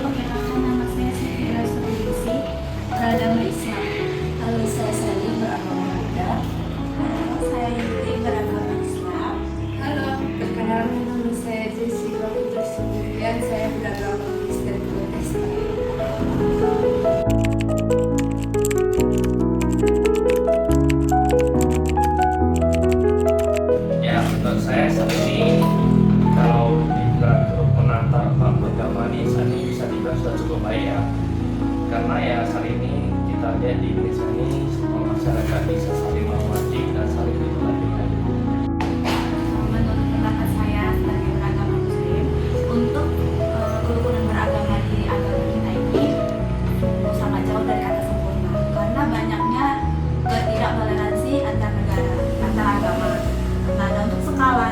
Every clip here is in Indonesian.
perkenalkan nama saya Siti Rasulisi, beragama Islam. Halo, saya Sani beragama Buddha. Halo, saya Yudi, beragama Islam. Halo, perkenalkan nama saya Jessica Putri Sendirian, saya beragama Kristen Protestan. Ya, menurut saya saat ini kalau dibilang kerukunan antar agama di saat ini bisa dibilang sudah cukup baik ya. Karena ya saat ini kita lihat di Indonesia ini semua masyarakat bisa saling menghormati dan saling bertoleransi. Menurut pendapat saya sebagai beragama Muslim, untuk kerukunan beragama di agama kita ini sangat jauh dari kata sempurna, karena banyaknya ketidaktoleransi antar negara, antar agama. Nah, dan untuk skala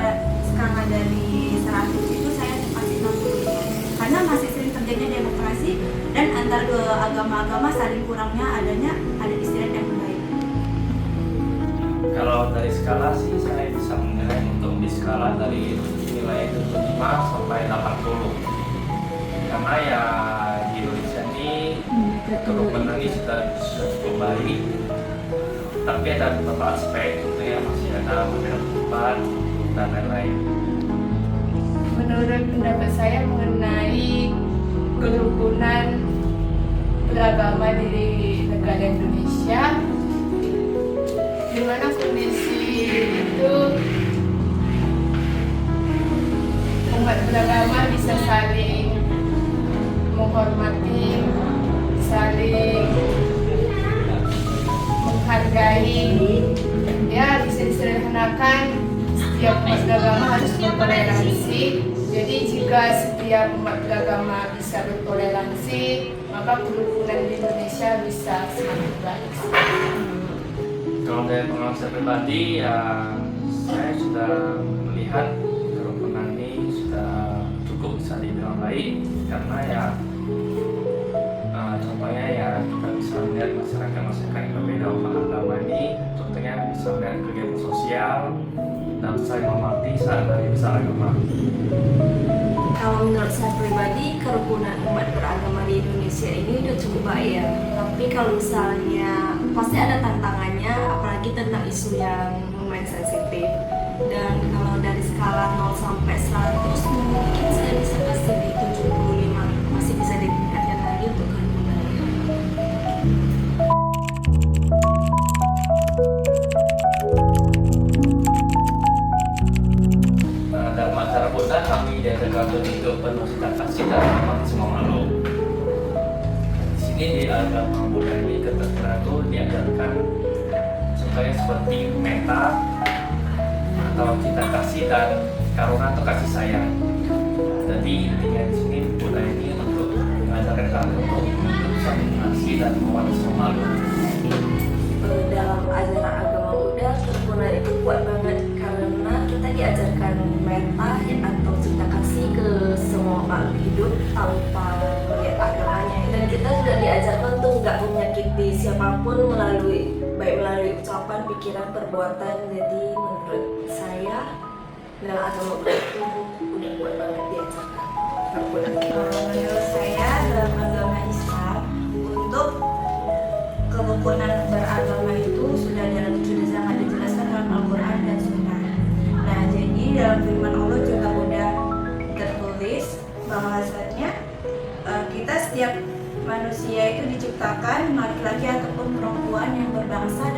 dari 100 itu saya kasih 65, karena masih sering terjadinya demokrasi dan antar agama-agama saling kurangnya ada istilah yang baik. Kalau dari skala sih saya bisa menilai untuk di skala dari nilai 75 sampai 80. Karena ya di Indonesia ini kerukunan ini sudah cukup baik. Tapi ada beberapa aspek tentunya masih ada beberapa tempat dan lain-lain. Menurut pendapat saya mengenai kerukunan beragama di negara Indonesia, di mana kondisi itu umat beragama bisa saling menghormati, saling menghargai, ya bisa disederhanakan setiap umat beragama harus bertoleransi. Jadi jika setiap umat beragama bisa bertoleransi, maka kerukunan di Indonesia bisa semakin baik. Kalau dari pengalaman saya pribadi ya saya sudah melihat kerukunan ini sudah cukup bisa dibilang baik karena ya contohnya ya kita bisa melihat masyarakat yang berbeda agama ini contohnya bisa melihat kegiatan sosial dan saling menghormati saat hari besar agama. Kalau menurut saya pribadi, kerukunan umat beragama di Indonesia ini udah cukup baik ya. Tapi kalau misalnya pasti ada tantangannya, apalagi tentang isu yang lumayan sensitif. Dan kalau dari skala 0 sampai 100 mungkin saya bisa kasih di 75, masih bisa ditingkatkan lagi untuk kerukunannya. Dalam acara Buddha kami diajarkan untuk hidup penuh cinta kasih dan menghormati semua makhluk. Di sini di agama Buddha ini keterangan itu diajarkan contohnya seperti metta atau cinta kasih dan karuna atau kasih sayang. Jadi intinya di sini Buddha ini untuk mengajarkan kami untuk hidup saling mengasihi dan menghormati semua makhluk. Dalam ajaran agama Buddha, kerukunan itu kuat banget karena kita diajarkan metta atau cinta kasih ke semua makhluk hidup tanpa melihat agamanya, dan kita juga diajarkan untuk nggak menyakiti siapapun melalui ucapan, pikiran, perbuatan. Jadi menurut saya dalam agama Buddha itu udah kuat banget diajarkan kerukunan. Menurut saya dalam agama Islam, untuk kerukunan beragama itu sudah sangat dijelaskan dalam Al-Quran dan Sunnah. Nah, jadi dalam firman Allah juga udah tertulis bahwasanya kita setiap manusia itu diciptakan laki-laki ataupun perempuan yang berbangsa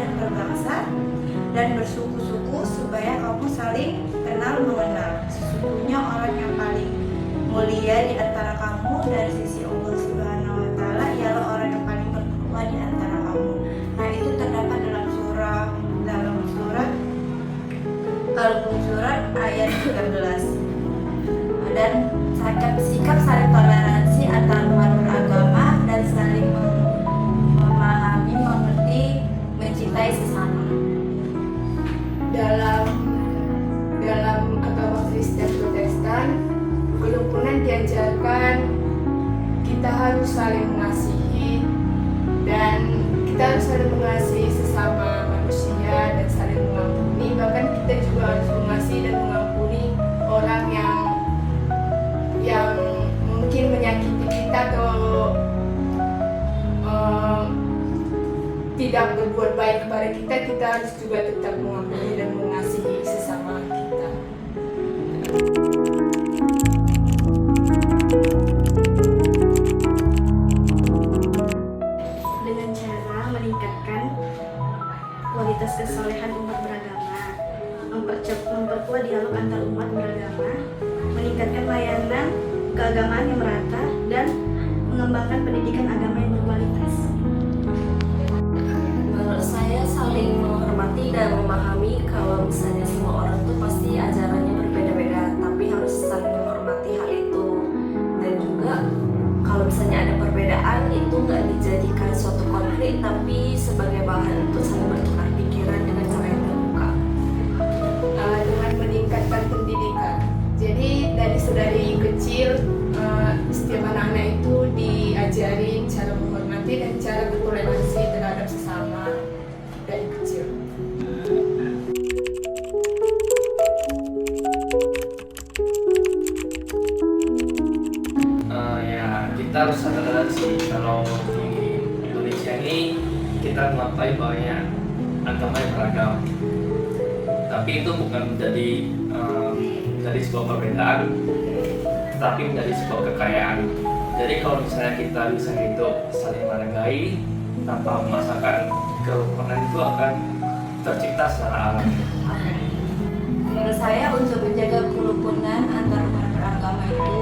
dan bersuku-suku supaya kamu saling kenal mengenal. Sesungguhnya orang yang paling mulia di antara kamu dari sisi Allah Subhanahu wa taala ialah orang yang paling bertakwa di antara kamu. Nah, itu terdapat dalam surat Al-Hujurat ayat 13. Dan sikap saling toleransi antar umat beragama dan saling memahami, mengerti, mencintai sesama. Dalam agama Kristen Protestan, kerukunan diajarkan kita harus saling mengasihi dan kita harus saling mengasihi sesama manusia dan saling mengampuni. Bahkan kita juga harus mengasihi dan mengampuni orang yang mungkin menyakiti kita kita atau tidak berbuat baik kepada kita, kita harus juga tetap mengampuni dan mengasihi sesama kita. Dengan cara meningkatkan kualitas kesolehan umat beragama, memperkuat dialog antar umat beragama, meningkatkan layanan keagamaan yang merata, dan mengembangkan pendidikan agama yang berkualitas. Menurut saya saling menghormati dan memahami kalau misalnya semua orang tuh pasti ajarannya berbeda-beda, tapi harus saling menghormati hal itu. Dan juga kalau misalnya ada perbedaan itu nggak dijadikan suatu konflik, tapi sebagai bahan untuk saling bertukar pikiran dengan cara yang terbuka. Dengan meningkatkan pendidikan. Jadi dari kecil setiap anak-anak itu diajarin cara menghormati dan cara bertoleransi terhadap sesama dari kecil. Ya kita harus sadar sih kalau di Indonesia ini kita mengetahui banyak agama yang beragam, tapi itu bukan menjadi sebuah perbedaan, tetapi menjadi sebuah kekayaan. Jadi kalau misalnya kita bisa hidup saling menghargai tanpa memaksakan, kerukunan itu akan tercipta secara alami. Menurut saya untuk menjaga kerukunan antar umat beragama itu,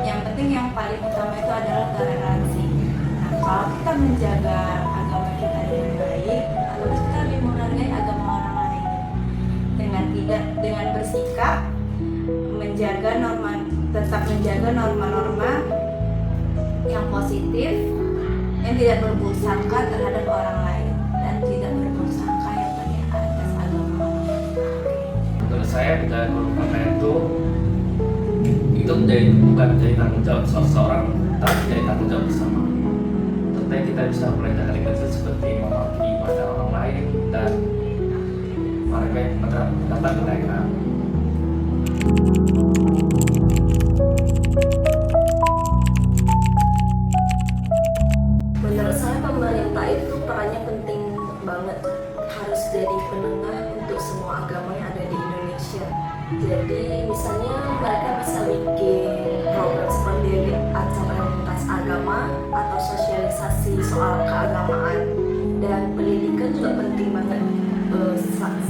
yang penting yang paling utama itu adalah toleransi. Nah, kalau kita menjaga agama kita dengan baik, otomatis kita lebih menghargai agama orang lain dengan bersikap tetap menjaga norma-norma yang positif, yang tidak berburuk sangka terhadap orang lain dan tidak berburuk sangka yang terkait atas agama. Menurut saya menjaga kerukunan itu bukan menjadi tanggung jawab seseorang, tapi menjadi tanggung jawab bersama. Tentunya kita bisa mulai dari kecil seperti memahami ibadah orang lain dan menghargai pendapat mereka. Menurut saya pemerintah itu perannya penting banget, harus jadi penengah untuk semua agama yang ada di Indonesia. Jadi misalnya mereka bisa bikin program seperti acara lintas agama atau sosialisasi soal keagamaan, dan pendidikan juga penting banget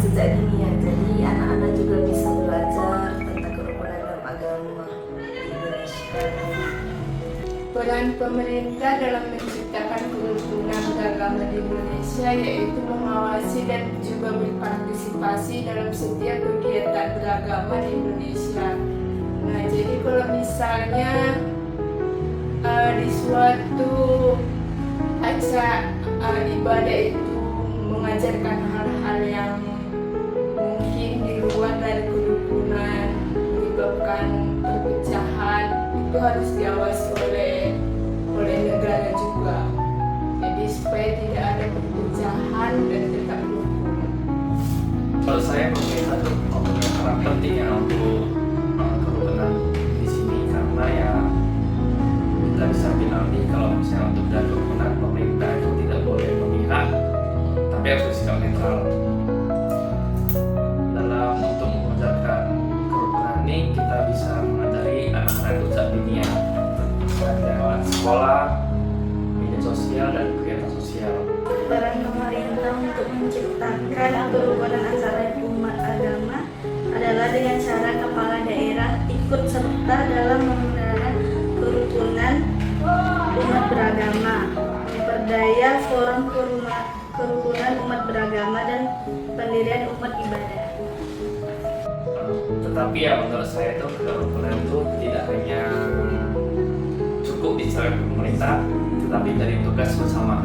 sejak dini ya. Jadi anak-anak juga bisa belajar tentang kerukunan dalam agama di Indonesia. Peran pemerintah dalam menciptakan kerukunan beragama di Indonesia yaitu mengawasi dan juga berpartisipasi dalam setiap kegiatan beragama di Indonesia. Nah, jadi kalau misalnya di suatu acara ibadah itu mengajarkan hal-hal yang mungkin di luar dari kerukunan, menyebabkan perpecahan, itu harus diawasi oleh negara juga. Jadi supaya tidak ada perpecahan dan tetap rukun. Menurut saya pemerintah itu mempunyai peran penting ya untuk kerukunan di sini, karena ya kita bisa bilang nih kalau misalnya untuk menjaga kerukunan, pemerintah itu tidak boleh memihak, tapi harus bersikap netral. Dalam untuk mengajarkan kerukunan ini kita bisa mengajari anak-anak itu sejak dini ya, lewat sekolah, media sosial dan kegiatan sosial. Peran pemerintah untuk menciptakan kerukunan antara umat agama adalah dengan cara kepala daerah ikut serta dalam memelihara kerukunan umat beragama, memperdaya forum kerukunan umat beragama dan pendirian umat ibadah. Tetapi ya menurut saya itu kerukunan itu tidak hanya cukup di pemerintah, tetapi dari tugas bersama.